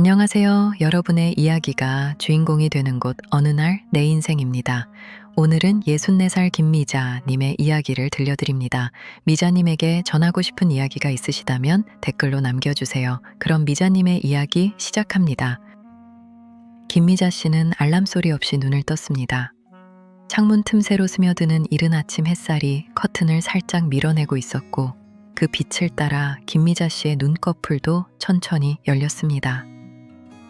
안녕하세요. 여러분의 이야기가 주인공이 되는 곳 어느 날 내 인생입니다. 오늘은 64살 김미자님의 이야기를 들려드립니다. 미자님에게 전하고 싶은 이야기가 있으시다면 댓글로 남겨주세요. 그럼 미자님의 이야기 시작합니다. 김미자 씨는 알람 소리 없이 눈을 떴습니다. 창문 틈새로 스며드는 이른 아침 햇살이 커튼을 살짝 밀어내고 있었고 그 빛을 따라 김미자 씨의 눈꺼풀도 천천히 열렸습니다.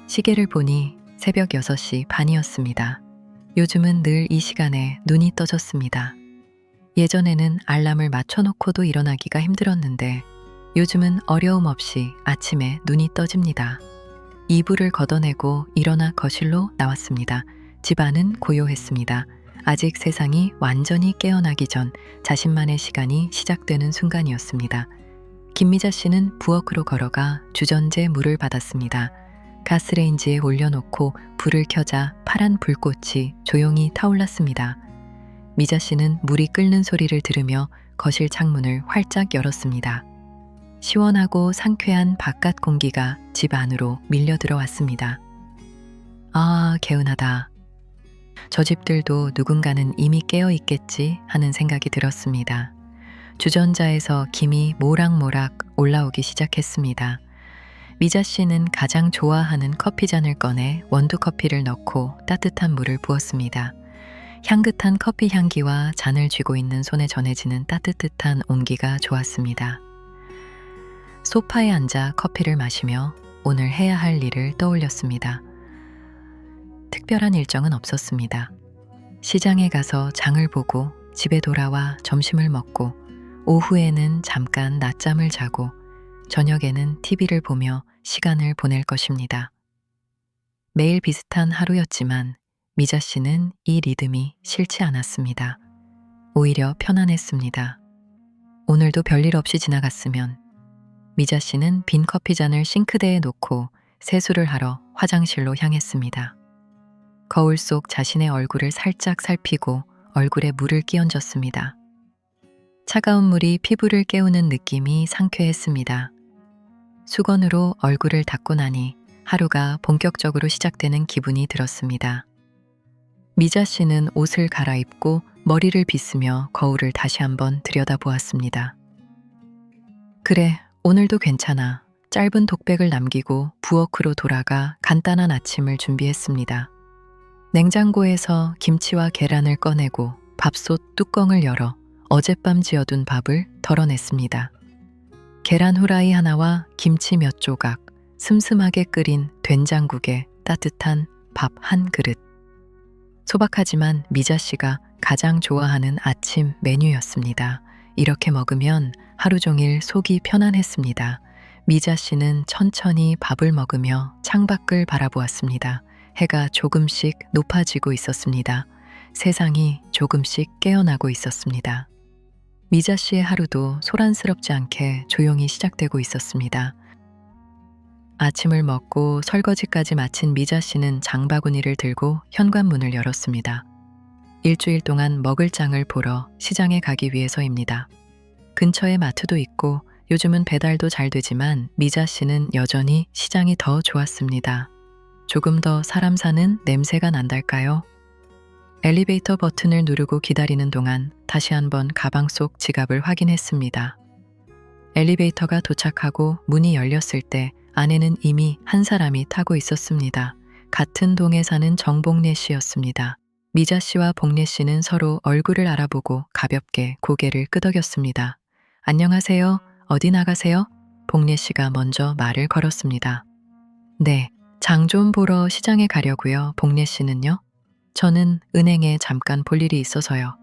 시계를 보니 새벽 6시 반이었습니다. 요즘은 늘 이 시간에 눈이 떠졌습니다. 예전에는 알람을 맞춰놓고도 일어나기가 힘들었는데 요즘은 어려움 없이 아침에 눈이 떠집니다. 이불을 걷어내고 일어나 거실로 나왔습니다. 집안은 고요했습니다. 아직 세상이 완전히 깨어나기 전 자신만의 시간이 시작되는 순간이었습니다. 김미자 씨는 부엌으로 걸어가 주전제 물을 받았습니다. 가스레인지에 올려놓고 불을 켜자 파란 불꽃이 조용히 타올랐습니다. 미자 씨는 물이 끓는 소리를 들으며 거실 창문을 활짝 열었습니다. 시원하고 상쾌한 바깥 공기가 집 안으로 밀려 들어왔습니다. 아, 개운하다. 저 집들도 누군가는 이미 깨어 있겠지 하는 생각이 들었습니다. 주전자에서 김이 모락모락 올라오기 시작했습니다. 미자 씨는 가장 좋아하는 커피잔을 꺼내 원두커피를 넣고 따뜻한 물을 부었습니다. 향긋한 커피 향기와 잔을 쥐고 있는 손에 전해지는 따뜻한 온기가 좋았습니다. 소파에 앉아 커피를 마시며 오늘 해야 할 일을 떠올렸습니다. 특별한 일정은 없었습니다. 시장에 가서 장을 보고 집에 돌아와 점심을 먹고 오후에는 잠깐 낮잠을 자고 저녁에는 TV를 보며 시간을 보낼 것입니다. 매일 비슷한 하루였지만 미자 씨는 이 리듬이 싫지 않았습니다. 오히려 편안했습니다. 오늘도 별일 없이 지나갔으면. 미자 씨는 빈 커피잔을 싱크대에 놓고 세수를 하러 화장실로 향했습니다. 거울 속 자신의 얼굴을 살짝 살피고 얼굴에 물을 끼얹었습니다. 차가운 물이 피부를 깨우는 느낌이 상쾌했습니다. 수건으로 얼굴을 닦고 나니 하루가 본격적으로 시작되는 기분이 들었습니다. 미자 씨는 옷을 갈아입고 머리를 빗으며 거울을 다시 한번 들여다보았습니다. 그래, 오늘도 괜찮아. 짧은 독백을 남기고 부엌으로 돌아가 간단한 아침을 준비했습니다. 냉장고에서 김치와 계란을 꺼내고 밥솥 뚜껑을 열어 어젯밤 지어둔 밥을 덜어냈습니다. 계란 후라이 하나와 김치 몇 조각, 슴슴하게 끓인 된장국에 따뜻한 밥 한 그릇. 소박하지만 미자 씨가 가장 좋아하는 아침 메뉴였습니다. 이렇게 먹으면 하루 종일 속이 편안했습니다. 미자 씨는 천천히 밥을 먹으며 창밖을 바라보았습니다. 해가 조금씩 높아지고 있었습니다. 세상이 조금씩 깨어나고 있었습니다. 미자 씨의 하루도 소란스럽지 않게 조용히 시작되고 있었습니다. 아침을 먹고 설거지까지 마친 미자 씨는 장바구니를 들고 현관문을 열었습니다. 일주일 동안 먹을 장을 보러 시장에 가기 위해서입니다. 근처에 마트도 있고 요즘은 배달도 잘 되지만 미자 씨는 여전히 시장이 더 좋았습니다. 조금 더 사람 사는 냄새가 난달까요? 엘리베이터 버튼을 누르고 기다리는 동안 다시 한번 가방 속 지갑을 확인했습니다. 엘리베이터가 도착하고 문이 열렸을 때 안에는 이미 한 사람이 타고 있었습니다. 같은 동에 사는 정복래 씨였습니다. 미자 씨와 복래 씨는 서로 얼굴을 알아보고 가볍게 고개를 끄덕였습니다. 안녕하세요. 어디 나가세요? 복래 씨가 먼저 말을 걸었습니다. 네, 장 좀 보러 시장에 가려고요. 복래 씨는요? 저는 은행에 잠깐 볼 일이 있어서요.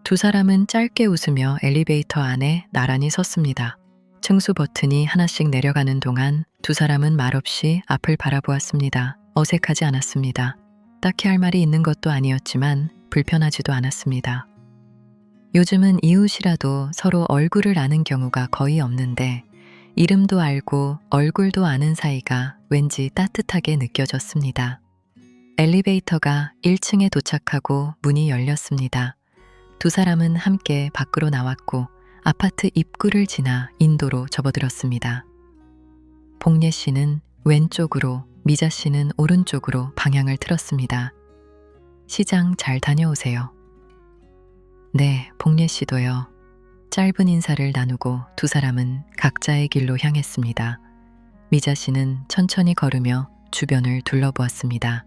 두 사람은 짧게 웃으며 엘리베이터 안에 나란히 섰습니다. 층수 버튼이 하나씩 내려가는 동안 두 사람은 말없이 앞을 바라보았습니다. 어색하지 않았습니다. 딱히 할 말이 있는 것도 아니었지만 불편하지도 않았습니다. 요즘은 이웃이라도 서로 얼굴을 아는 경우가 거의 없는데 이름도 알고 얼굴도 아는 사이가 왠지 따뜻하게 느껴졌습니다. 엘리베이터가 1층에 도착하고 문이 열렸습니다. 두 사람은 함께 밖으로 나왔고 아파트 입구를 지나 인도로 접어들었습니다. 복례 씨는 왼쪽으로 미자 씨는 오른쪽으로 방향을 틀었습니다. 시장 잘 다녀오세요. 네, 복례 씨도요. 짧은 인사를 나누고 두 사람은 각자의 길로 향했습니다. 미자 씨는 천천히 걸으며 주변을 둘러보았습니다.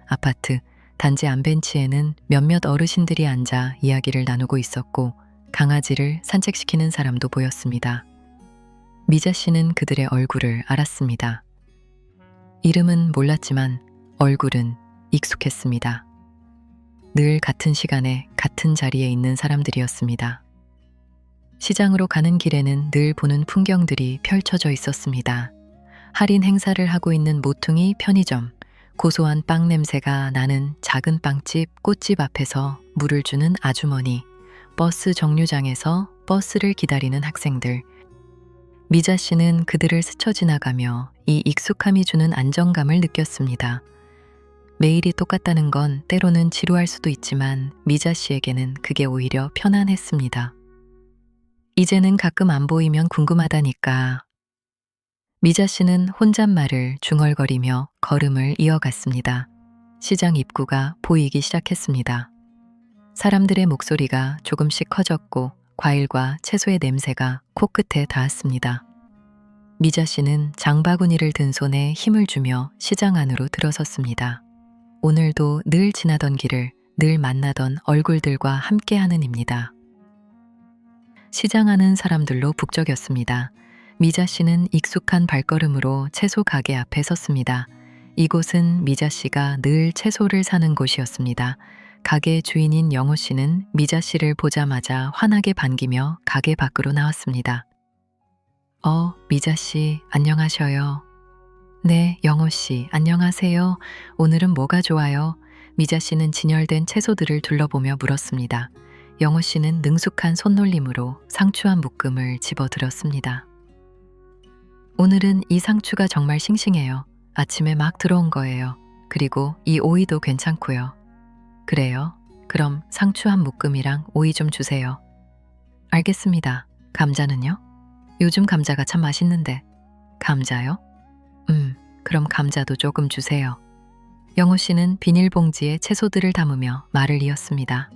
아파트 단지 안벤치에는 몇몇 어르신들이 앉아 이야기를 나누고 있었고 강아지를 산책시키는 사람도 보였습니다. 미자 씨는 그들의 얼굴을 알았습니다. 이름은 몰랐지만 얼굴은 익숙했습니다. 늘 같은 시간에 같은 자리에 있는 사람들이었습니다. 시장으로 가는 길에는 늘 보는 풍경들이 펼쳐져 있었습니다. 할인 행사를 하고 있는 모퉁이 편의점, 고소한 빵 냄새가 나는 작은 빵집, 꽃집 앞에서 물을 주는 아주머니, 버스 정류장에서 버스를 기다리는 학생들. 미자 씨는 그들을 스쳐 지나가며 이 익숙함이 주는 안정감을 느꼈습니다. 매일이 똑같다는 건 때로는 지루할 수도 있지만 미자 씨에게는 그게 오히려 편안했습니다. 이제는 가끔 안 보이면 궁금하다니까. 미자 씨는 혼잣말을 중얼거리며 걸음을 이어갔습니다. 시장 입구가 보이기 시작했습니다. 사람들의 목소리가 조금씩 커졌고 과일과 채소의 냄새가 코끝에 닿았습니다. 미자 씨는 장바구니를 든 손에 힘을 주며 시장 안으로 들어섰습니다. 오늘도 늘 지나던 길을 늘 만나던 얼굴들과 함께하는 입니다. 시장 안은 사람들로 북적였습니다. 미자 씨는 익숙한 발걸음으로 채소 가게 앞에 섰습니다. 이곳은 미자 씨가 늘 채소를 사는 곳이었습니다. 가게 주인인 영호 씨는 미자 씨를 보자마자 환하게 반기며 가게 밖으로 나왔습니다. 미자 씨, 안녕하셔요. 네, 영호 씨, 안녕하세요. 오늘은 뭐가 좋아요? 미자 씨는 진열된 채소들을 둘러보며 물었습니다. 영호 씨는 능숙한 손놀림으로 상추 한 묶음을 집어들었습니다. 오늘은 이 상추가 정말 싱싱해요. 아침에 막 들어온 거예요. 그리고 이 오이도 괜찮고요. 그래요? 그럼 상추 한 묶음이랑 오이 좀 주세요. 알겠습니다. 감자는요? 요즘 감자가 참 맛있는데. 감자요? 그럼 감자도 조금 주세요. 영호 씨는 비닐봉지에 채소들을 담으며 말을 이었습니다.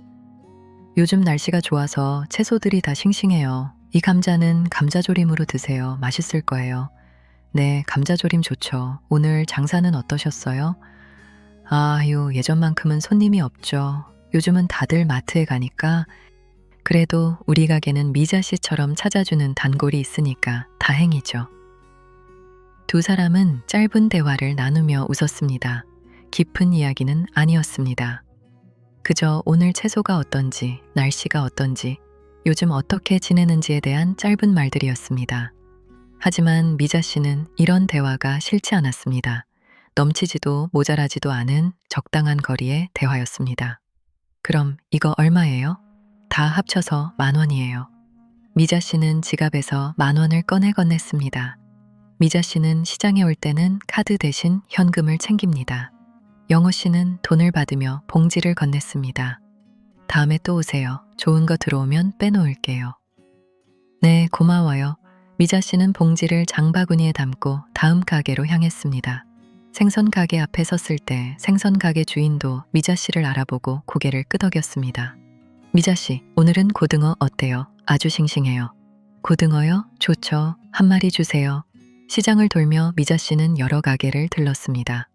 요즘 날씨가 좋아서 채소들이 다 싱싱해요. 이 감자는 감자조림으로 드세요. 맛있을 거예요. 네, 감자조림 좋죠. 오늘 장사는 어떠셨어요? 아유, 예전만큼은 손님이 없죠. 요즘은 다들 마트에 가니까. 그래도 우리 가게는 미자 씨처럼 찾아주는 단골이 있으니까 다행이죠. 두 사람은 짧은 대화를 나누며 웃었습니다. 깊은 이야기는 아니었습니다. 그저 오늘 채소가 어떤지, 날씨가 어떤지, 요즘 어떻게 지내는지에 대한 짧은 말들이었습니다. 하지만 미자 씨는 이런 대화가 싫지 않았습니다. 넘치지도 모자라지도 않은 적당한 거리의 대화였습니다. 그럼 이거 얼마예요? 다 합쳐서 10,000원이에요. 미자 씨는 지갑에서 10,000원을 꺼내 건넸습니다. 미자 씨는 시장에 올 때는 카드 대신 현금을 챙깁니다. 영호 씨는 돈을 받으며 봉지를 건넸습니다. 다음에 또 오세요. 좋은 거 들어오면 빼놓을게요. 네, 고마워요. 미자 씨는 봉지를 장바구니에 담고 다음 가게로 향했습니다. 생선 가게 앞에 섰을 때 생선 가게 주인도 미자 씨를 알아보고 고개를 끄덕였습니다. 미자 씨, 오늘은 고등어 어때요? 아주 싱싱해요. 고등어요? 좋죠. 한 마리 주세요. 시장을 돌며 미자 씨는 여러 가게를 들렀습니다.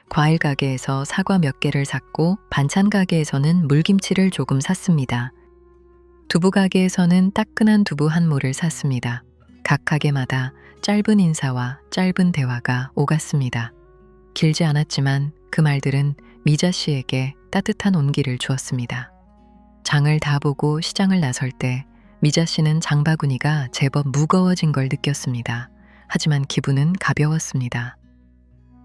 과일 가게에서 사과 몇 개를 샀고 반찬 가게에서는 물김치를 조금 샀습니다. 두부 가게에서는 따끈한 두부 한 모를 샀습니다. 각 가게마다 짧은 인사와 짧은 대화가 오갔습니다. 길지 않았지만 그 말들은 미자 씨에게 따뜻한 온기를 주었습니다. 장을 다 보고 시장을 나설 때 미자 씨는 장바구니가 제법 무거워진 걸 느꼈습니다. 하지만 기분은 가벼웠습니다.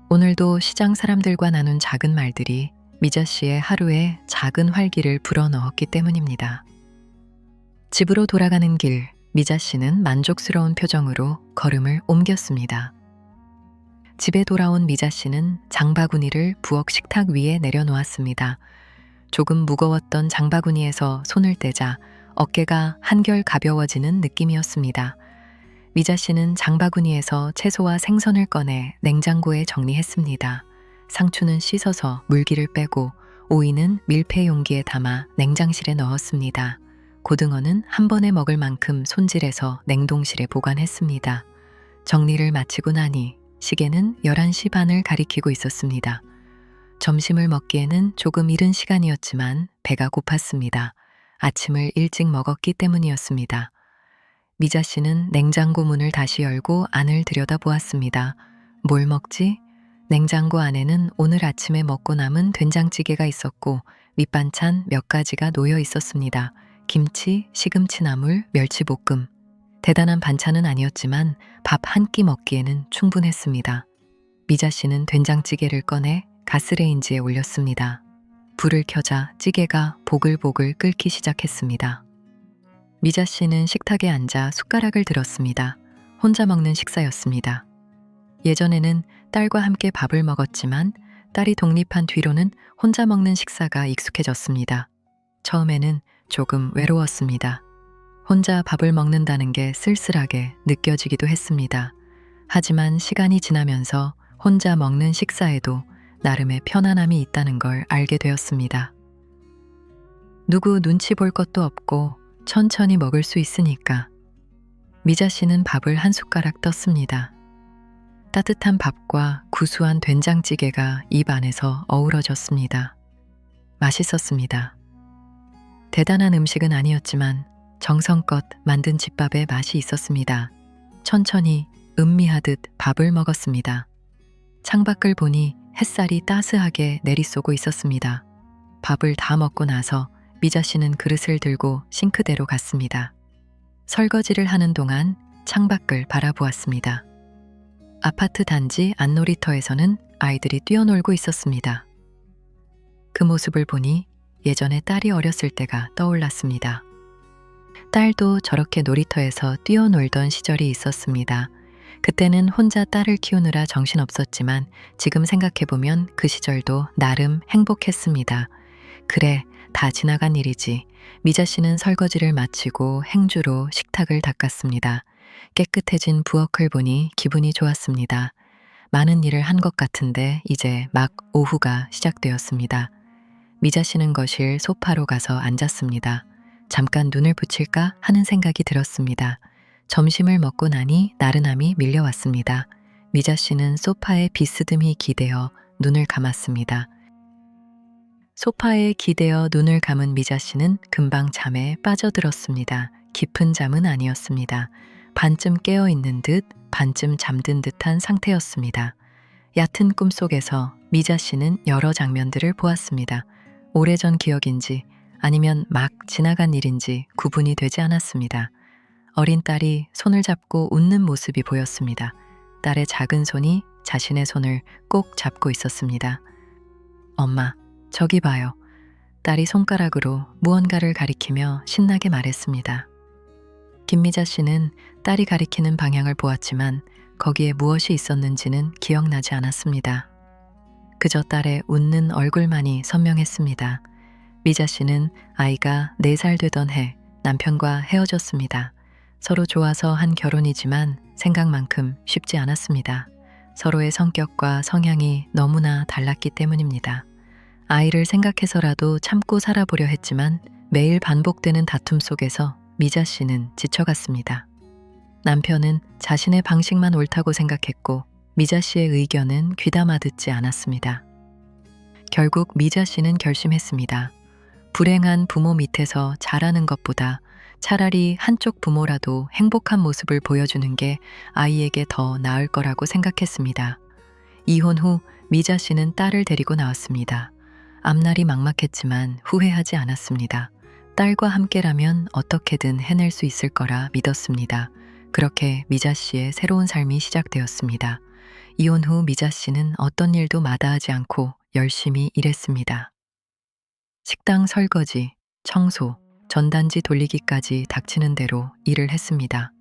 오늘도 시장 사람들과 나눈 작은 말들이 미자 씨의 하루에 작은 활기를 불어넣었기 때문입니다. 집으로 돌아가는 길, 미자 씨는 만족스러운 표정으로 걸음을 옮겼습니다. 집에 돌아온 미자 씨는 장바구니를 부엌 식탁 위에 내려놓았습니다. 조금 무거웠던 장바구니에서 손을 떼자 어깨가 한결 가벼워지는 느낌이었습니다. 미자 씨는 장바구니에서 채소와 생선을 꺼내 냉장고에 정리했습니다. 상추는 씻어서 물기를 빼고 오이는 밀폐 용기에 담아 냉장실에 넣었습니다. 고등어는 한 번에 먹을 만큼 손질해서 냉동실에 보관했습니다. 정리를 마치고 나니 시계는 11시 반을 가리키고 있었습니다. 점심을 먹기에는 조금 이른 시간이었지만 배가 고팠습니다. 아침을 일찍 먹었기 때문이었습니다. 미자 씨는 냉장고 문을 다시 열고 안을 들여다보았습니다. 뭘 먹지? 냉장고 안에는 오늘 아침에 먹고 남은 된장찌개가 있었고 밑반찬 몇 가지가 놓여 있었습니다. 김치, 시금치 나물, 멸치볶음. 대단한 반찬은 아니었지만 밥 한 끼 먹기에는 충분했습니다. 미자 씨는 된장찌개를 꺼내 가스레인지에 올렸습니다. 불을 켜자 찌개가 보글보글 끓기 시작했습니다. 미자 씨는 식탁에 앉아 숟가락을 들었습니다. 혼자 먹는 식사였습니다. 예전에는 딸과 함께 밥을 먹었지만 딸이 독립한 뒤로는 혼자 먹는 식사가 익숙해졌습니다. 처음에는 조금 외로웠습니다. 혼자 밥을 먹는다는 게 쓸쓸하게 느껴지기도 했습니다. 하지만 시간이 지나면서 혼자 먹는 식사에도 나름의 편안함이 있다는 걸 알게 되었습니다. 누구 눈치 볼 것도 없고 천천히 먹을 수 있으니까. 미자 씨는 밥을 한 숟가락 떴습니다. 따뜻한 밥과 구수한 된장찌개가 입 안에서 어우러졌습니다. 맛있었습니다. 대단한 음식은 아니었지만 정성껏 만든 집밥에 맛이 있었습니다. 천천히 음미하듯 밥을 먹었습니다. 창밖을 보니 햇살이 따스하게 내리쏘고 있었습니다. 밥을 다 먹고 나서 미자 씨는 그릇을 들고 싱크대로 갔습니다. 설거지를 하는 동안 창밖을 바라보았습니다. 아파트 단지 안놀이터에서는 아이들이 뛰어놀고 있었습니다. 그 모습을 보니 예전에 딸이 어렸을 때가 떠올랐습니다. 딸도 저렇게 놀이터에서 뛰어놀던 시절이 있었습니다. 그때는 혼자 딸을 키우느라 정신없었지만 지금 생각해보면 그 시절도 나름 행복했습니다. 그래, 다 지나간 일이지. 미자 씨는 설거지를 마치고 행주로 식탁을 닦았습니다. 깨끗해진 부엌을 보니 기분이 좋았습니다. 많은 일을 한 것 같은데 이제 막 오후가 시작되었습니다. 미자 씨는 거실 소파로 가서 앉았습니다. 잠깐 눈을 붙일까 하는 생각이 들었습니다. 점심을 먹고 나니 나른함이 밀려왔습니다. 미자 씨는 소파에 비스듬히 기대어 눈을 감았습니다. 소파에 기대어 눈을 감은 미자 씨는 금방 잠에 빠져들었습니다. 깊은 잠은 아니었습니다. 반쯤 깨어있는 듯 반쯤 잠든 듯한 상태였습니다. 얕은 꿈속에서 미자 씨는 여러 장면들을 보았습니다. 오래전 기억인지 아니면 막 지나간 일인지 구분이 되지 않았습니다. 어린 딸이 손을 잡고 웃는 모습이 보였습니다. 딸의 작은 손이 자신의 손을 꼭 잡고 있었습니다. 엄마, 저기 봐요. 딸이 손가락으로 무언가를 가리키며 신나게 말했습니다. 김미자 씨는 딸이 가리키는 방향을 보았지만 거기에 무엇이 있었는지는 기억나지 않았습니다. 그저 딸의 웃는 얼굴만이 선명했습니다. 미자 씨는 아이가 4살 되던 해 남편과 헤어졌습니다. 서로 좋아서 한 결혼이지만 생각만큼 쉽지 않았습니다. 서로의 성격과 성향이 너무나 달랐기 때문입니다. 아이를 생각해서라도 참고 살아보려 했지만 매일 반복되는 다툼 속에서 미자 씨는 지쳐갔습니다. 남편은 자신의 방식만 옳다고 생각했고 미자 씨의 의견은 귀담아 듣지 않았습니다. 결국 미자 씨는 결심했습니다. 불행한 부모 밑에서 자라는 것보다 차라리 한쪽 부모라도 행복한 모습을 보여주는 게 아이에게 더 나을 거라고 생각했습니다. 이혼 후 미자 씨는 딸을 데리고 나왔습니다. 앞날이 막막했지만 후회하지 않았습니다. 딸과 함께라면 어떻게든 해낼 수 있을 거라 믿었습니다. 그렇게 미자 씨의 새로운 삶이 시작되었습니다. 이혼 후 미자 씨는 어떤 일도 마다하지 않고 열심히 일했습니다. 식당 설거지, 청소, 전단지 돌리기까지 닥치는 대로 일을 했습니다.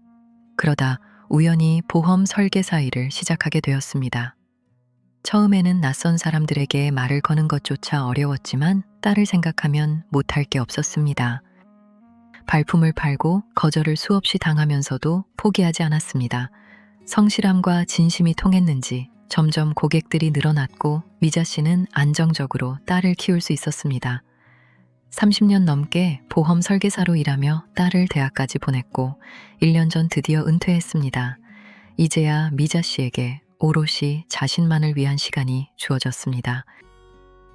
그러다 우연히 보험 설계사 일을 시작하게 되었습니다. 처음에는 낯선 사람들에게 말을 거는 것조차 어려웠지만 딸을 생각하면 못할 게 없었습니다. 발품을 팔고 거절을 수없이 당하면서도 포기하지 않았습니다. 성실함과 진심이 통했는지 점점 고객들이 늘어났고 미자 씨는 안정적으로 딸을 키울 수 있었습니다. 30년 넘게 보험 설계사로 일하며 딸을 대학까지 보냈고 1년 전 드디어 은퇴했습니다. 이제야 미자 씨에게 오롯이 자신만을 위한 시간이 주어졌습니다.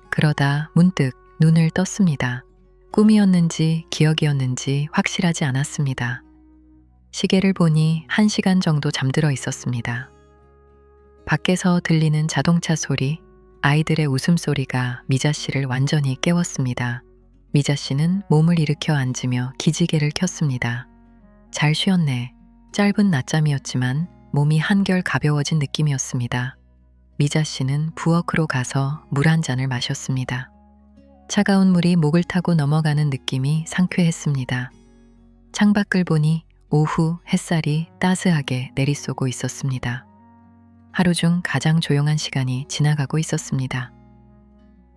그러다 문득 눈을 떴습니다. 꿈이었는지 기억이었는지 확실하지 않았습니다. 시계를 보니 1시간 정도 잠들어 있었습니다. 밖에서 들리는 자동차 소리, 아이들의 웃음소리가 미자 씨를 완전히 깨웠습니다. 미자 씨는 몸을 일으켜 앉으며 기지개를 켰습니다. 잘 쉬었네. 짧은 낮잠이었지만 몸이 한결 가벼워진 느낌이었습니다. 미자 씨는 부엌으로 가서 물 한 잔을 마셨습니다. 차가운 물이 목을 타고 넘어가는 느낌이 상쾌했습니다. 창밖을 보니 오후 햇살이 따스하게 내리쏘고 있었습니다. 하루 중 가장 조용한 시간이 지나가고 있었습니다.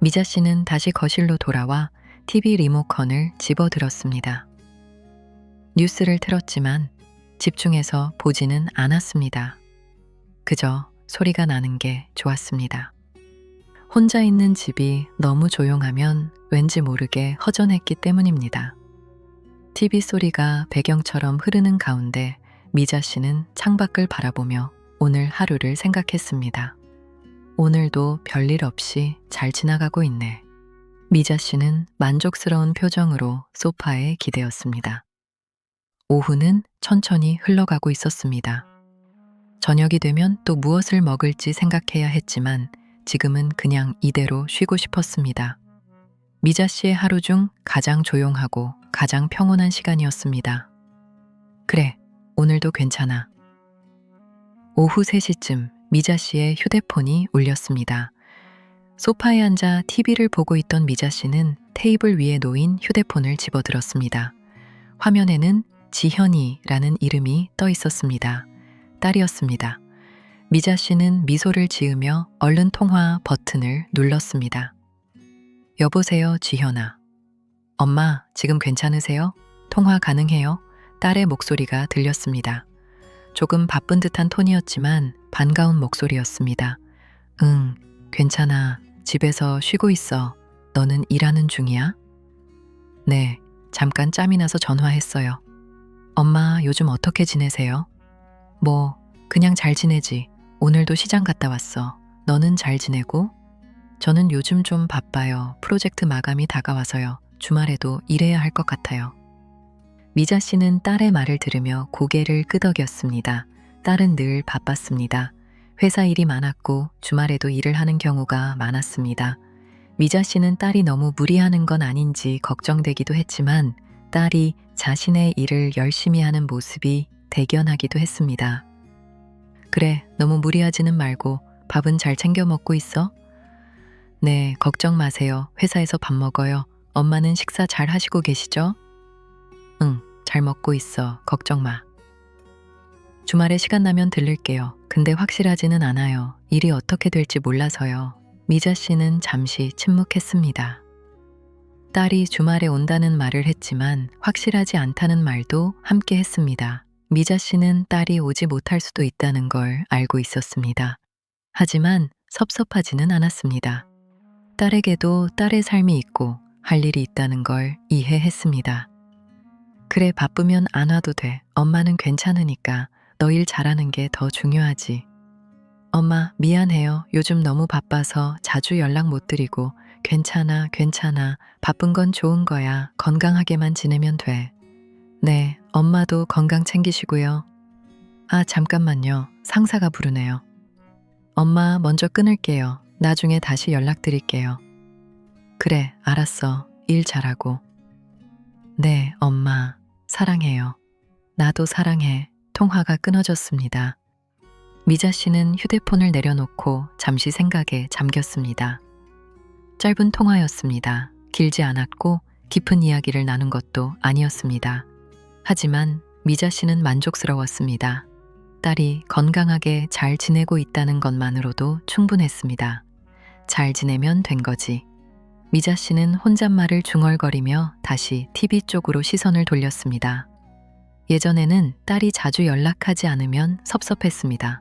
미자 씨는 다시 거실로 돌아와 TV 리모컨을 집어들었습니다. 뉴스를 틀었지만 집중해서 보지는 않았습니다. 그저 소리가 나는 게 좋았습니다. 혼자 있는 집이 너무 조용하면 왠지 모르게 허전했기 때문입니다. TV 소리가 배경처럼 흐르는 가운데 미자 씨는 창밖을 바라보며 오늘 하루를 생각했습니다. 오늘도 별일 없이 잘 지나가고 있네. 미자 씨는 만족스러운 표정으로 소파에 기대었습니다. 오후는 천천히 흘러가고 있었습니다. 저녁이 되면 또 무엇을 먹을지 생각해야 했지만 지금은 그냥 이대로 쉬고 싶었습니다. 미자 씨의 하루 중 가장 조용하고 가장 평온한 시간이었습니다. 그래, 오늘도 괜찮아. 오후 3시쯤 미자 씨의 휴대폰이 울렸습니다. 소파에 앉아 TV를 보고 있던 미자 씨는 테이블 위에 놓인 휴대폰을 집어들었습니다. 화면에는 지현이라는 이름이 떠 있었습니다. 딸이었습니다. 미자 씨는 미소를 지으며 얼른 통화 버튼을 눌렀습니다. 여보세요, 지현아. 엄마, 지금 괜찮으세요? 통화 가능해요? 딸의 목소리가 들렸습니다. 조금 바쁜 듯한 톤이었지만 반가운 목소리였습니다. 응, 괜찮아. 집에서 쉬고 있어. 너는 일하는 중이야? 네, 잠깐 짬이 나서 전화했어요. 엄마, 요즘 어떻게 지내세요? 뭐, 그냥 잘 지내지. 오늘도 시장 갔다 왔어. 너는 잘 지내고? 저는 요즘 좀 바빠요. 프로젝트 마감이 다가와서요. 주말에도 일해야 할 것 같아요. 미자 씨는 딸의 말을 들으며 고개를 끄덕였습니다. 딸은 늘 바빴습니다. 회사 일이 많았고 주말에도 일을 하는 경우가 많았습니다. 미자 씨는 딸이 너무 무리하는 건 아닌지 걱정되기도 했지만 딸이 자신의 일을 열심히 하는 모습이 대견하기도 했습니다. 그래, 너무 무리하지는 말고 밥은 잘 챙겨 먹고 있어? 네, 걱정 마세요. 회사에서 밥 먹어요. 엄마는 식사 잘 하시고 계시죠? 응, 잘 먹고 있어. 걱정 마. 주말에 시간 나면 들를게요. 근데 확실하지는 않아요. 일이 어떻게 될지 몰라서요. 미자 씨는 잠시 침묵했습니다. 딸이 주말에 온다는 말을 했지만 확실하지 않다는 말도 함께 했습니다. 미자 씨는 딸이 오지 못할 수도 있다는 걸 알고 있었습니다. 하지만 섭섭하지는 않았습니다. 딸에게도 딸의 삶이 있고 할 일이 있다는 걸 이해했습니다. 그래, 바쁘면 안 와도 돼. 엄마는 괜찮으니까 너 일 잘하는 게 더 중요하지. 엄마, 미안해요. 요즘 너무 바빠서 자주 연락 못 드리고. 괜찮아, 괜찮아. 바쁜 건 좋은 거야. 건강하게만 지내면 돼. 네, 엄마도 건강 챙기시고요. 아, 잠깐만요. 상사가 부르네요. 엄마, 먼저 끊을게요. 나중에 다시 연락드릴게요. 그래, 알았어. 일 잘하고. 네, 엄마. 사랑해요. 나도 사랑해. 통화가 끊어졌습니다. 미자 씨는 휴대폰을 내려놓고 잠시 생각에 잠겼습니다. 짧은 통화였습니다. 길지 않았고 깊은 이야기를 나눈 것도 아니었습니다. 하지만 미자 씨는 만족스러웠습니다. 딸이 건강하게 잘 지내고 있다는 것만으로도 충분했습니다. 잘 지내면 된 거지. 미자 씨는 혼잣말을 중얼거리며 다시 TV 쪽으로 시선을 돌렸습니다. 예전에는 딸이 자주 연락하지 않으면 섭섭했습니다.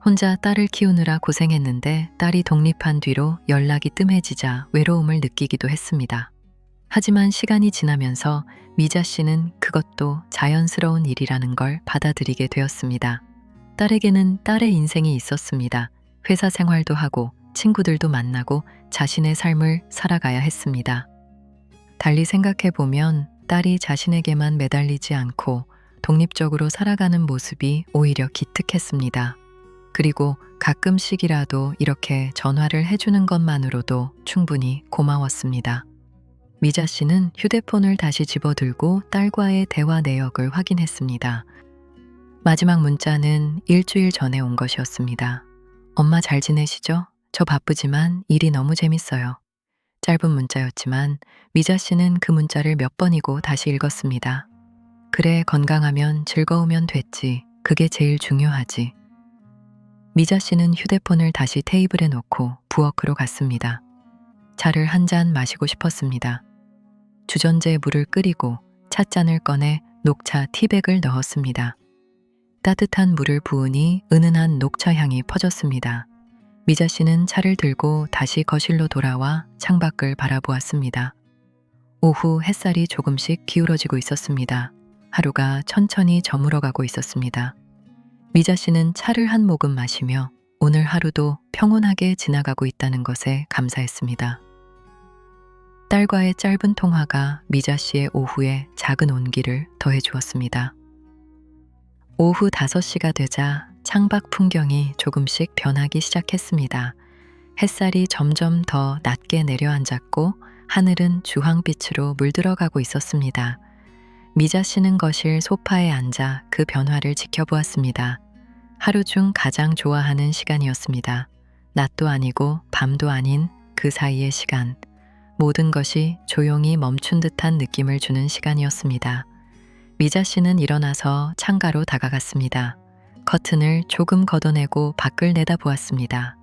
혼자 딸을 키우느라 고생했는데 딸이 독립한 뒤로 연락이 뜸해지자 외로움을 느끼기도 했습니다. 하지만 시간이 지나면서 미자 씨는 그것도 자연스러운 일이라는 걸 받아들이게 되었습니다. 딸에게는 딸의 인생이 있었습니다. 회사 생활도 하고 친구들도 만나고 자신의 삶을 살아가야 했습니다. 달리 생각해보면 딸이 자신에게만 매달리지 않고 독립적으로 살아가는 모습이 오히려 기특했습니다. 그리고 가끔씩이라도 이렇게 전화를 해주는 것만으로도 충분히 고마웠습니다. 미자 씨는 휴대폰을 다시 집어들고 딸과의 대화 내역을 확인했습니다. 마지막 문자는 일주일 전에 온 것이었습니다. 엄마 잘 지내시죠? 저 바쁘지만 일이 너무 재밌어요. 짧은 문자였지만 미자 씨는 그 문자를 몇 번이고 다시 읽었습니다. 그래, 건강하면 즐거우면 됐지. 그게 제일 중요하지. 미자 씨는 휴대폰을 다시 테이블에 놓고 부엌으로 갔습니다. 차를 한 잔 마시고 싶었습니다. 주전자에 물을 끓이고 찻잔을 꺼내 녹차 티백을 넣었습니다. 따뜻한 물을 부으니 은은한 녹차 향이 퍼졌습니다. 미자 씨는 차를 들고 다시 거실로 돌아와 창밖을 바라보았습니다. 오후 햇살이 조금씩 기울어지고 있었습니다. 하루가 천천히 저물어가고 있었습니다. 미자 씨는 차를 한 모금 마시며 오늘 하루도 평온하게 지나가고 있다는 것에 감사했습니다. 딸과의 짧은 통화가 미자 씨의 오후에 작은 온기를 더해 주었습니다. 오후 5시가 되자 창밖 풍경이 조금씩 변하기 시작했습니다. 햇살이 점점 더 낮게 내려앉았고 하늘은 주황빛으로 물들어가고 있었습니다. 미자 씨는 거실 소파에 앉아 그 변화를 지켜보았습니다. 하루 중 가장 좋아하는 시간이었습니다. 낮도 아니고 밤도 아닌 그 사이의 시간. 모든 것이 조용히 멈춘 듯한 느낌을 주는 시간이었습니다. 미자 씨는 일어나서 창가로 다가갔습니다. 커튼을 조금 걷어내고 밖을 내다보았습니다.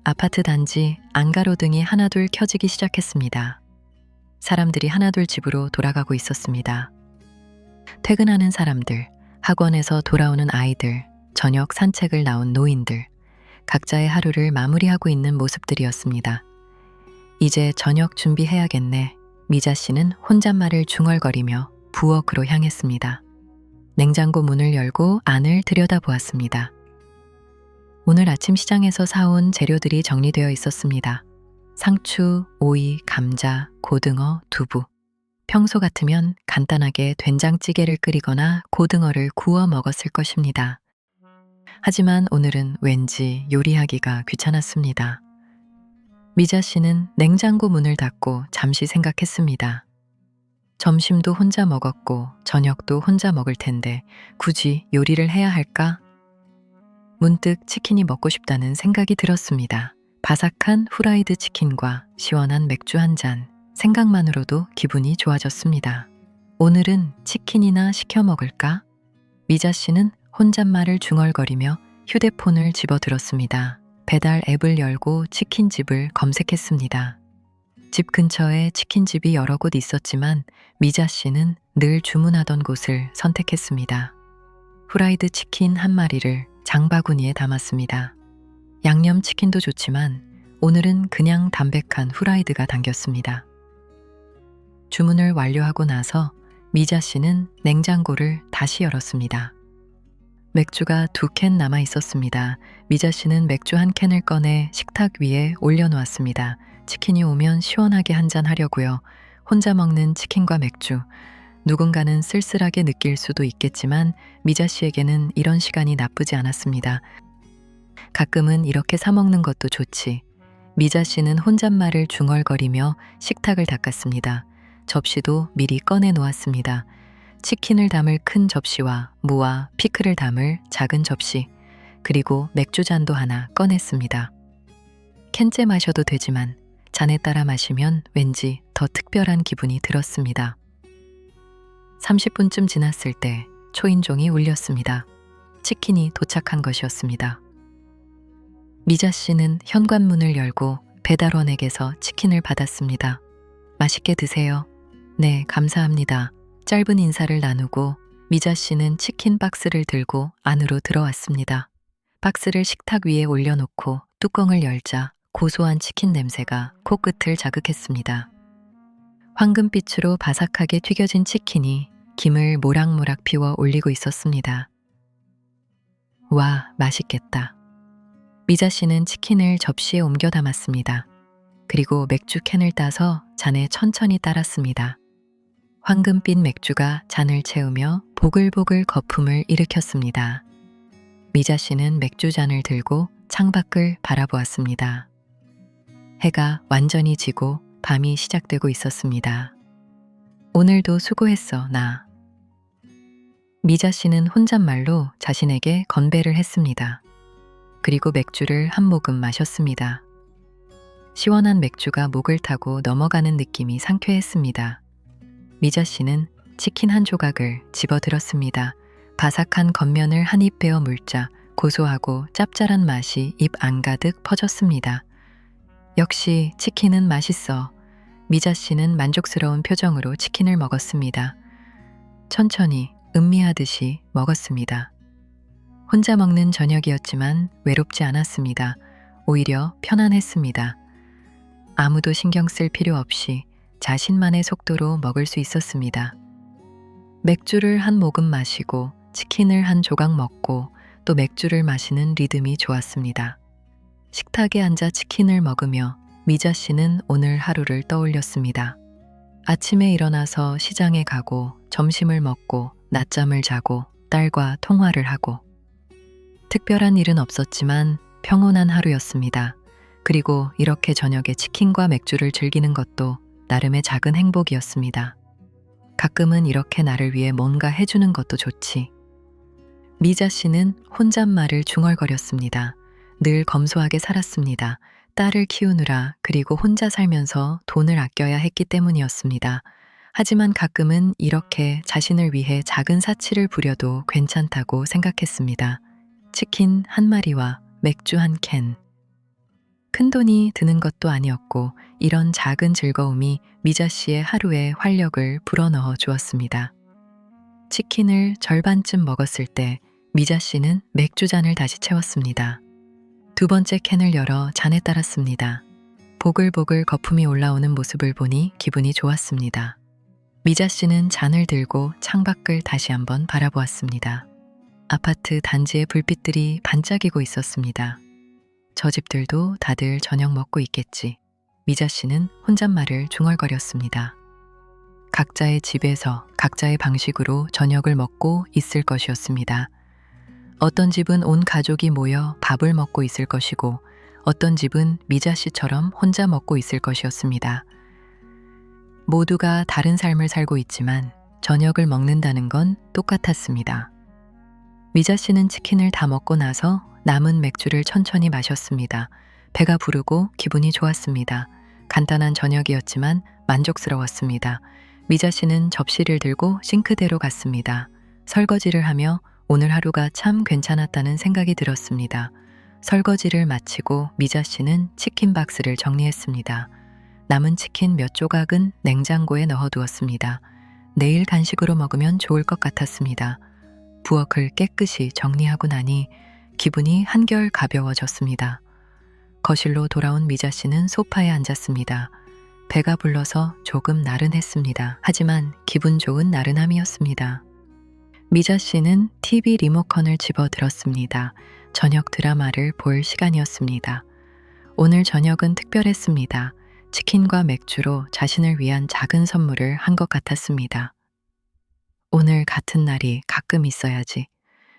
아파트 단지 안가로등이 하나둘 켜지기 시작했습니다. 사람들이 하나둘 집으로 돌아가고 있었습니다. 퇴근하는 사람들, 학원에서 돌아오는 아이들, 저녁 산책을 나온 노인들, 각자의 하루를 마무리하고 있는 모습들이었습니다. 이제 저녁 준비해야겠네. 미자 씨는 혼잣말을 중얼거리며 부엌으로 향했습니다. 냉장고 문을 열고 안을 들여다보았습니다. 오늘 아침 시장에서 사온 재료들이 정리되어 있었습니다. 상추, 오이, 감자, 고등어, 두부. 평소 같으면 간단하게 된장찌개를 끓이거나 고등어를 구워 먹었을 것입니다. 하지만 오늘은 왠지 요리하기가 귀찮았습니다. 미자 씨는 냉장고 문을 닫고 잠시 생각했습니다. 점심도 혼자 먹었고 저녁도 혼자 먹을 텐데 굳이 요리를 해야 할까? 문득 치킨이 먹고 싶다는 생각이 들었습니다. 바삭한 후라이드 치킨과 시원한 맥주 한 잔, 생각만으로도 기분이 좋아졌습니다. 오늘은 치킨이나 시켜 먹을까? 미자 씨는 혼잣말을 중얼거리며 휴대폰을 집어들었습니다. 배달 앱을 열고 치킨집을 검색했습니다. 집 근처에 치킨집이 여러 곳 있었지만 미자 씨는 늘 주문하던 곳을 선택했습니다. 후라이드 치킨 한 마리를 장바구니에 담았습니다. 양념 치킨도 좋지만 오늘은 그냥 담백한 후라이드가 당겼습니다. 주문을 완료하고 나서 미자 씨는 냉장고를 다시 열었습니다. 맥주가 2캔 남아 있었습니다. 미자 씨는 맥주 한 캔을 꺼내 식탁 위에 올려놓았습니다. 치킨이 오면 시원하게 한잔 하려고요. 혼자 먹는 치킨과 맥주. 누군가는 쓸쓸하게 느낄 수도 있겠지만 미자 씨에게는 이런 시간이 나쁘지 않았습니다. 가끔은 이렇게 사 먹는 것도 좋지. 미자 씨는 혼잣말을 중얼거리며 식탁을 닦았습니다. 접시도 미리 꺼내 놓았습니다. 치킨을 담을 큰 접시와 무와 피클을 담을 작은 접시, 그리고 맥주잔도 하나 꺼냈습니다. 캔째 마셔도 되지만 잔에 따라 마시면 왠지 더 특별한 기분이 들었습니다. 30분쯤 지났을 때 초인종이 울렸습니다. 치킨이 도착한 것이었습니다. 미자 씨는 현관문을 열고 배달원에게서 치킨을 받았습니다. 맛있게 드세요. 네, 감사합니다. 짧은 인사를 나누고 미자 씨는 치킨 박스를 들고 안으로 들어왔습니다. 박스를 식탁 위에 올려놓고 뚜껑을 열자 고소한 치킨 냄새가 코끝을 자극했습니다. 황금빛으로 바삭하게 튀겨진 치킨이 김을 모락모락 피워 올리고 있었습니다. 와, 맛있겠다. 미자 씨는 치킨을 접시에 옮겨 담았습니다. 그리고 맥주 캔을 따서 잔에 천천히 따랐습니다. 황금빛 맥주가 잔을 채우며 보글보글 거품을 일으켰습니다. 미자 씨는 맥주 잔을 들고 창밖을 바라보았습니다. 해가 완전히 지고 밤이 시작되고 있었습니다. 오늘도 수고했어, 나. 미자 씨는 혼잣말로 자신에게 건배를 했습니다. 그리고 맥주를 한 모금 마셨습니다. 시원한 맥주가 목을 타고 넘어가는 느낌이 상쾌했습니다. 미자 씨는 치킨 한 조각을 집어들었습니다. 바삭한 겉면을 한 입 베어 물자 고소하고 짭짤한 맛이 입 안가득 퍼졌습니다. 역시 치킨은 맛있어. 미자 씨는 만족스러운 표정으로 치킨을 먹었습니다. 천천히 음미하듯이 먹었습니다. 혼자 먹는 저녁이었지만 외롭지 않았습니다. 오히려 편안했습니다. 아무도 신경 쓸 필요 없이 자신만의 속도로 먹을 수 있었습니다. 맥주를 한 모금 마시고 치킨을 한 조각 먹고 또 맥주를 마시는 리듬이 좋았습니다. 식탁에 앉아 치킨을 먹으며 미자 씨는 오늘 하루를 떠올렸습니다. 아침에 일어나서 시장에 가고 점심을 먹고 낮잠을 자고 딸과 통화를 하고 특별한 일은 없었지만 평온한 하루였습니다. 그리고 이렇게 저녁에 치킨과 맥주를 즐기는 것도 나름의 작은 행복이었습니다. 가끔은 이렇게 나를 위해 뭔가 해주는 것도 좋지. 미자 씨는 혼잣말을 중얼거렸습니다. 늘 검소하게 살았습니다. 딸을 키우느라 그리고 혼자 살면서 돈을 아껴야 했기 때문이었습니다. 하지만 가끔은 이렇게 자신을 위해 작은 사치를 부려도 괜찮다고 생각했습니다. 치킨 한 마리와 맥주 한 캔. 큰 돈이 드는 것도 아니었고 이런 작은 즐거움이 미자 씨의 하루에 활력을 불어넣어 주었습니다. 치킨을 절반쯤 먹었을 때 미자 씨는 맥주 잔을 다시 채웠습니다. 두 번째 캔을 열어 잔에 따랐습니다. 보글보글 거품이 올라오는 모습을 보니 기분이 좋았습니다. 미자 씨는 잔을 들고 창밖을 다시 한번 바라보았습니다. 아파트 단지의 불빛들이 반짝이고 있었습니다. 저 집들도 다들 저녁 먹고 있겠지. 미자 씨는 혼잣말을 중얼거렸습니다. 각자의 집에서 각자의 방식으로 저녁을 먹고 있을 것이었습니다. 어떤 집은 온 가족이 모여 밥을 먹고 있을 것이고 어떤 집은 미자 씨처럼 혼자 먹고 있을 것이었습니다. 모두가 다른 삶을 살고 있지만 저녁을 먹는다는 건 똑같았습니다. 미자 씨는 치킨을 다 먹고 나서 남은 맥주를 천천히 마셨습니다. 배가 부르고 기분이 좋았습니다. 간단한 저녁이었지만 만족스러웠습니다. 미자 씨는 접시를 들고 싱크대로 갔습니다. 설거지를 하며 오늘 하루가 참 괜찮았다는 생각이 들었습니다. 설거지를 마치고 미자 씨는 치킨 박스를 정리했습니다. 남은 치킨 몇 조각은 냉장고에 넣어두었습니다. 내일 간식으로 먹으면 좋을 것 같았습니다. 부엌을 깨끗이 정리하고 나니 기분이 한결 가벼워졌습니다. 거실로 돌아온 미자 씨는 소파에 앉았습니다. 배가 불러서 조금 나른했습니다. 하지만 기분 좋은 나른함이었습니다. 미자 씨는 TV 리모컨을 집어들었습니다. 저녁 드라마를 볼 시간이었습니다. 오늘 저녁은 특별했습니다. 치킨과 맥주로 자신을 위한 작은 선물을 한 것 같았습니다. 오늘 같은 날이 가끔 있어야지.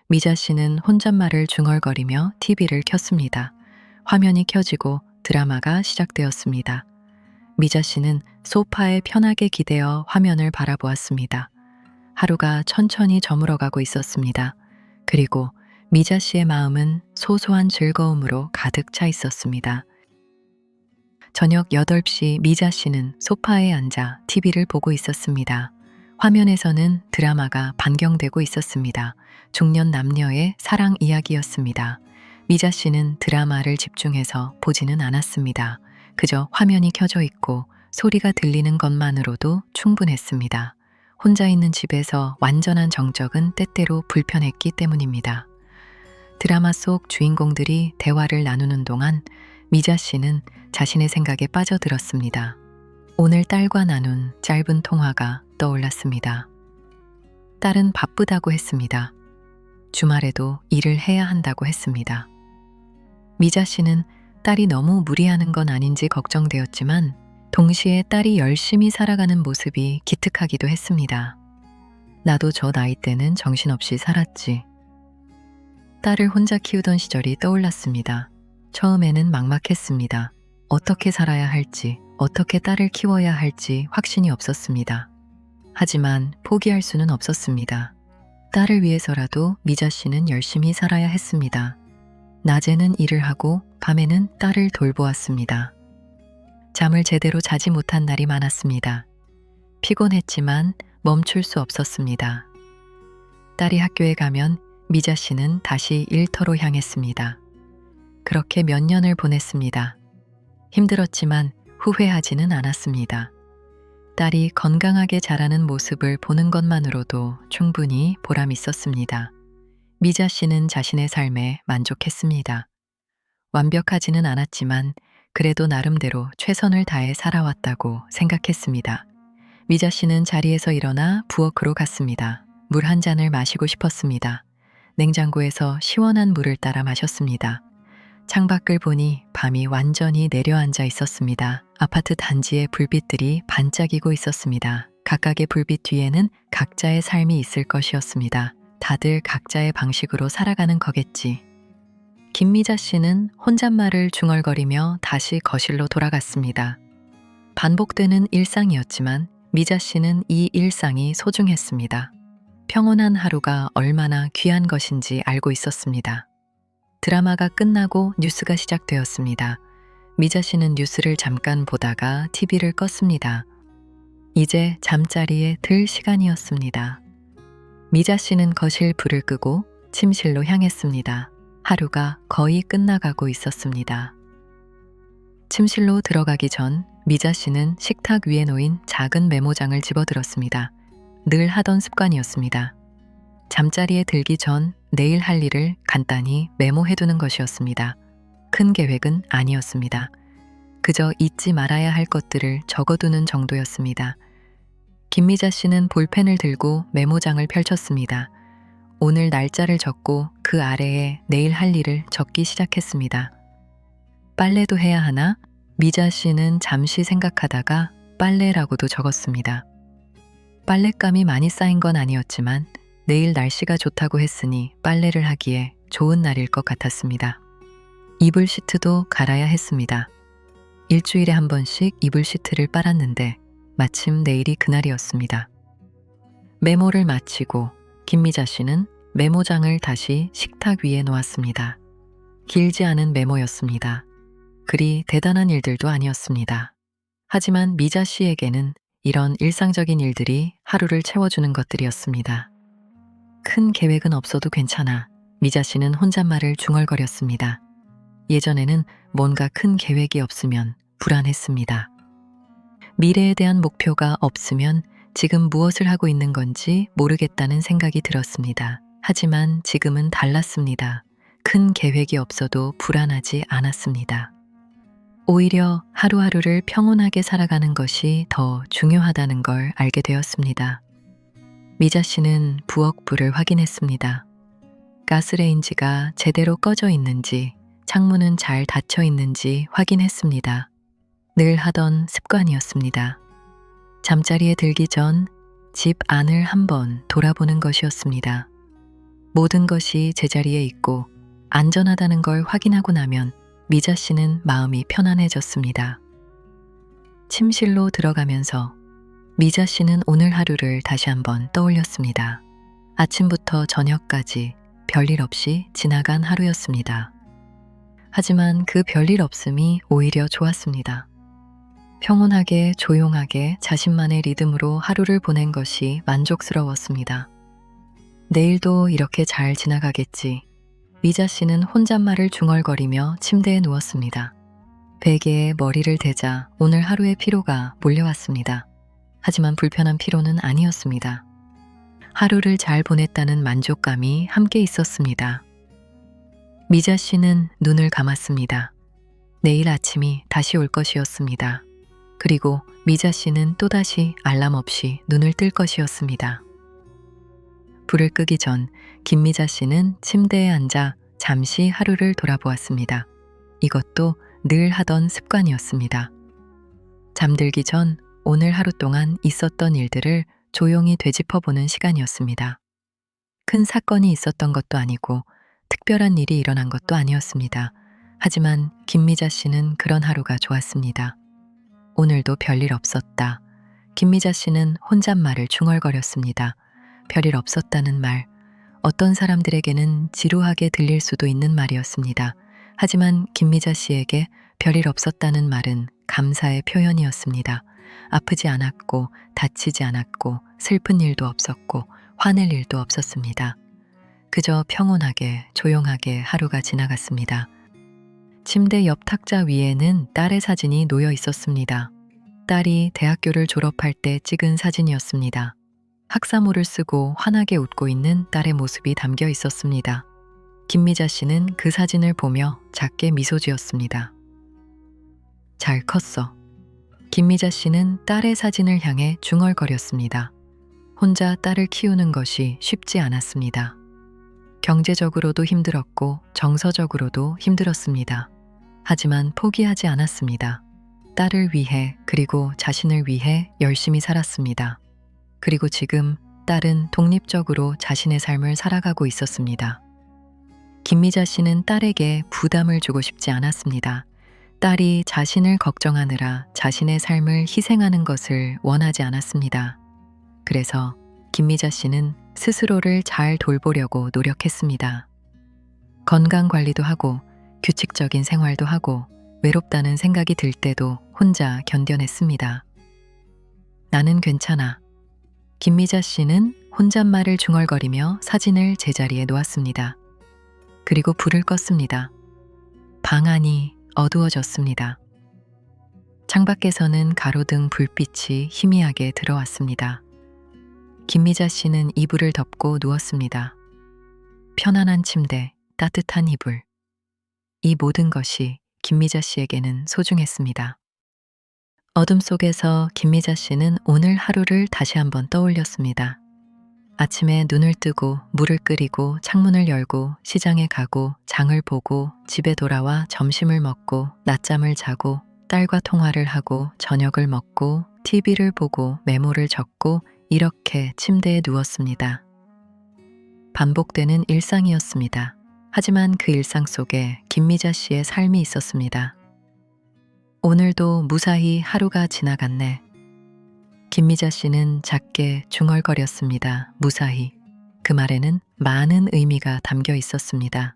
미자 씨는 혼잣말을 중얼거리며 TV를 켰습니다. 화면이 켜지고 드라마가 시작되었습니다. 미자 씨는 소파에 편하게 기대어 화면을 바라보았습니다. 하루가 천천히 저물어가고 있었습니다. 그리고 미자 씨의 마음은 소소한 즐거움으로 가득 차 있었습니다. 저녁 8시 미자 씨는 소파에 앉아 TV를 보고 있었습니다. 화면에서는 드라마가 반경되고 있었습니다. 중년 남녀의 사랑 이야기였습니다. 미자 씨는 드라마를 집중해서 보지는 않았습니다. 그저 화면이 켜져 있고 소리가 들리는 것만으로도 충분했습니다. 혼자 있는 집에서 완전한 정적은 때때로 불편했기 때문입니다. 드라마 속 주인공들이 대화를 나누는 동안 미자 씨는 자신의 생각에 빠져들었습니다. 오늘 딸과 나눈 짧은 통화가 떠올랐습니다. 딸은 바쁘다고 했습니다. 주말에도 일을 해야 한다고 했습니다. 미자 씨는 딸이 너무 무리하는 건 아닌지 걱정되었지만 동시에 딸이 열심히 살아가는 모습이 기특하기도 했습니다. 나도 저 나이 때는 정신없이 살았지. 딸을 혼자 키우던 시절이 떠올랐습니다. 처음에는 막막했습니다. 어떻게 살아야 할지, 어떻게 딸을 키워야 할지 확신이 없었습니다. 하지만 포기할 수는 없었습니다. 딸을 위해서라도 미자 씨는 열심히 살아야 했습니다. 낮에는 일을 하고 밤에는 딸을 돌보았습니다. 잠을 제대로 자지 못한 날이 많았습니다. 피곤했지만 멈출 수 없었습니다. 딸이 학교에 가면 미자 씨는 다시 일터로 향했습니다. 그렇게 몇 년을 보냈습니다. 힘들었지만 후회하지는 않았습니다. 딸이 건강하게 자라는 모습을 보는 것만으로도 충분히 보람 있었습니다. 미자 씨는 자신의 삶에 만족했습니다. 완벽하지는 않았지만 그래도 나름대로 최선을 다해 살아왔다고 생각했습니다. 미자 씨는 자리에서 일어나 부엌으로 갔습니다. 물 한 잔을 마시고 싶었습니다. 냉장고에서 시원한 물을 따라 마셨습니다. 창밖을 보니 밤이 완전히 내려앉아 있었습니다. 아파트 단지의 불빛들이 반짝이고 있었습니다. 각각의 불빛 뒤에는 각자의 삶이 있을 것이었습니다. 다들 각자의 방식으로 살아가는 거겠지. 김미자 씨는 혼잣말을 중얼거리며 다시 거실로 돌아갔습니다. 반복되는 일상이었지만 미자 씨는 이 일상이 소중했습니다. 평온한 하루가 얼마나 귀한 것인지 알고 있었습니다. 드라마가 끝나고 뉴스가 시작되었습니다. 미자 씨는 뉴스를 잠깐 보다가 TV를 껐습니다. 이제 잠자리에 들 시간이었습니다. 미자 씨는 거실 불을 끄고 침실로 향했습니다. 하루가 거의 끝나가고 있었습니다. 침실로 들어가기 전 미자 씨는 식탁 위에 놓인 작은 메모장을 집어들었습니다. 늘 하던 습관이었습니다. 잠자리에 들기 전 내일 할 일을 간단히 메모해두는 것이었습니다. 큰 계획은 아니었습니다. 그저 잊지 말아야 할 것들을 적어두는 정도였습니다. 김미자 씨는 볼펜을 들고 메모장을 펼쳤습니다. 오늘 날짜를 적고 그 아래에 내일 할 일을 적기 시작했습니다. 빨래도 해야 하나? 미자 씨는 잠시 생각하다가 빨래라고도 적었습니다. 빨랫감이 많이 쌓인 건 아니었지만 내일 날씨가 좋다고 했으니 빨래를 하기에 좋은 날일 것 같았습니다. 이불 시트도 갈아야 했습니다. 일주일에 한 번씩 이불 시트를 빨았는데 마침 내일이 그날이었습니다. 메모를 마치고 김미자 씨는 메모장을 다시 식탁 위에 놓았습니다. 길지 않은 메모였습니다. 그리 대단한 일들도 아니었습니다. 하지만 미자 씨에게는 이런 일상적인 일들이 하루를 채워주는 것들이었습니다. 큰 계획은 없어도 괜찮아. 미자 씨는 혼잣말을 중얼거렸습니다. 예전에는 뭔가 큰 계획이 없으면 불안했습니다. 미래에 대한 목표가 없으면 지금 무엇을 하고 있는 건지 모르겠다는 생각이 들었습니다. 하지만 지금은 달랐습니다. 큰 계획이 없어도 불안하지 않았습니다. 오히려 하루하루를 평온하게 살아가는 것이 더 중요하다는 걸 알게 되었습니다. 미자 씨는 부엌 불을 확인했습니다. 가스레인지가 제대로 꺼져 있는지, 창문은 잘 닫혀 있는지 확인했습니다. 늘 하던 습관이었습니다. 잠자리에 들기 전 집 안을 한번 돌아보는 것이었습니다. 모든 것이 제자리에 있고 안전하다는 걸 확인하고 나면 미자 씨는 마음이 편안해졌습니다. 침실로 들어가면서 미자 씨는 오늘 하루를 다시 한번 떠올렸습니다. 아침부터 저녁까지 별일 없이 지나간 하루였습니다. 하지만 그 별일 없음이 오히려 좋았습니다. 평온하게 조용하게 자신만의 리듬으로 하루를 보낸 것이 만족스러웠습니다. 내일도 이렇게 잘 지나가겠지. 미자 씨는 혼잣말을 중얼거리며 침대에 누웠습니다. 베개에 머리를 대자 오늘 하루의 피로가 몰려왔습니다. 하지만 불편한 피로는 아니었습니다. 하루를 잘 보냈다는 만족감이 함께 있었습니다. 미자 씨는 눈을 감았습니다. 내일 아침이 다시 올 것이었습니다. 그리고 미자 씨는 또다시 알람 없이 눈을 뜰 것이었습니다. 불을 끄기 전 김미자 씨는 침대에 앉아 잠시 하루를 돌아보았습니다. 이것도 늘 하던 습관이었습니다. 잠들기 전 오늘 하루 동안 있었던 일들을 조용히 되짚어보는 시간이었습니다. 큰 사건이 있었던 것도 아니고 특별한 일이 일어난 것도 아니었습니다. 하지만 김미자 씨는 그런 하루가 좋았습니다. 오늘도 별일 없었다. 김미자 씨는 혼잣말을 중얼거렸습니다. 별일 없었다는 말, 어떤 사람들에게는 지루하게 들릴 수도 있는 말이었습니다. 하지만 김미자 씨에게 별일 없었다는 말은 감사의 표현이었습니다. 아프지 않았고, 다치지 않았고, 슬픈 일도 없었고, 화낼 일도 없었습니다. 그저 평온하게, 조용하게 하루가 지나갔습니다. 침대 옆 탁자 위에는 딸의 사진이 놓여 있었습니다. 딸이 대학교를 졸업할 때 찍은 사진이었습니다. 학사모를 쓰고 환하게 웃고 있는 딸의 모습이 담겨 있었습니다. 김미자 씨는 그 사진을 보며 작게 미소 지었습니다. 잘 컸어. 김미자 씨는 딸의 사진을 향해 중얼거렸습니다. 혼자 딸을 키우는 것이 쉽지 않았습니다. 경제적으로도 힘들었고 정서적으로도 힘들었습니다. 하지만 포기하지 않았습니다. 딸을 위해 그리고 자신을 위해 열심히 살았습니다. 그리고 지금 딸은 독립적으로 자신의 삶을 살아가고 있었습니다. 김미자 씨는 딸에게 부담을 주고 싶지 않았습니다. 딸이 자신을 걱정하느라 자신의 삶을 희생하는 것을 원하지 않았습니다. 그래서 김미자 씨는 스스로를 잘 돌보려고 노력했습니다. 건강 관리도 하고 규칙적인 생활도 하고 외롭다는 생각이 들 때도 혼자 견뎌냈습니다. 나는 괜찮아. 김미자 씨는 혼잣말을 중얼거리며 사진을 제자리에 놓았습니다. 그리고 불을 껐습니다. 방 안이 어두워졌습니다. 창밖에서는 가로등 불빛이 희미하게 들어왔습니다. 김미자 씨는 이불을 덮고 누웠습니다. 편안한 침대, 따뜻한 이불. 이 모든 것이 김미자 씨에게는 소중했습니다. 어둠 속에서 김미자 씨는 오늘 하루를 다시 한번 떠올렸습니다. 아침에 눈을 뜨고 물을 끓이고 창문을 열고 시장에 가고 장을 보고 집에 돌아와 점심을 먹고 낮잠을 자고 딸과 통화를 하고 저녁을 먹고 TV를 보고 메모를 적고 이렇게 침대에 누웠습니다. 반복되는 일상이었습니다. 하지만 그 일상 속에 김미자 씨의 삶이 있었습니다. 오늘도 무사히 하루가 지나갔네. 김미자 씨는 작게 중얼거렸습니다. 무사히. 그 말에는 많은 의미가 담겨 있었습니다.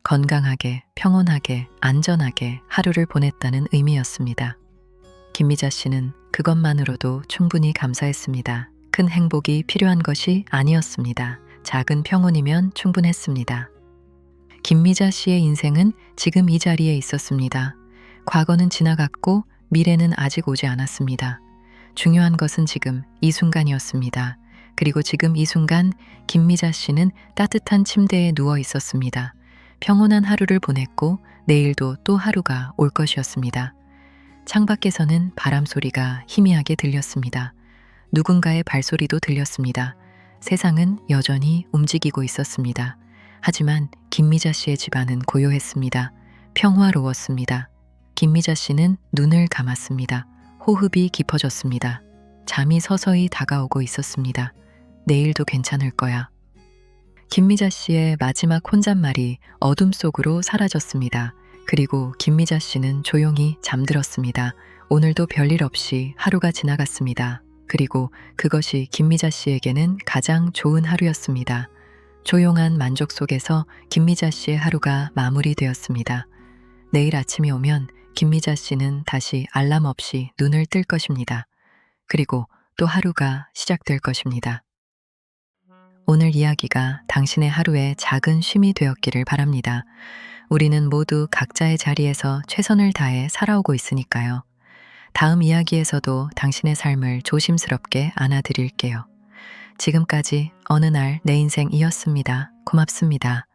건강하게, 평온하게, 안전하게 하루를 보냈다는 의미였습니다. 김미자 씨는 그것만으로도 충분히 감사했습니다. 큰 행복이 필요한 것이 아니었습니다. 작은 평온이면 충분했습니다. 김미자 씨의 인생은 지금 이 자리에 있었습니다. 과거는 지나갔고 미래는 아직 오지 않았습니다. 중요한 것은 지금 이 순간이었습니다. 그리고 지금 이 순간 김미자 씨는 따뜻한 침대에 누워 있었습니다. 평온한 하루를 보냈고 내일도 또 하루가 올 것이었습니다. 창밖에서는 바람 소리가 희미하게 들렸습니다. 누군가의 발소리도 들렸습니다. 세상은 여전히 움직이고 있었습니다. 하지만 김미자 씨의 집안은 고요했습니다. 평화로웠습니다. 김미자 씨는 눈을 감았습니다. 호흡이 깊어졌습니다. 잠이 서서히 다가오고 있었습니다. 내일도 괜찮을 거야. 김미자 씨의 마지막 혼잣말이 어둠 속으로 사라졌습니다. 그리고 김미자 씨는 조용히 잠들었습니다. 오늘도 별일 없이 하루가 지나갔습니다. 그리고 그것이 김미자 씨에게는 가장 좋은 하루였습니다. 조용한 만족 속에서 김미자 씨의 하루가 마무리되었습니다. 내일 아침이 오면 김미자 씨는 다시 알람 없이 눈을 뜰 것입니다. 그리고 또 하루가 시작될 것입니다. 오늘 이야기가 당신의 하루에 작은 쉼이 되었기를 바랍니다. 우리는 모두 각자의 자리에서 최선을 다해 살아오고 있으니까요. 다음 이야기에서도 당신의 삶을 조심스럽게 안아드릴게요. 지금까지 어느 날 내 인생이었습니다. 고맙습니다.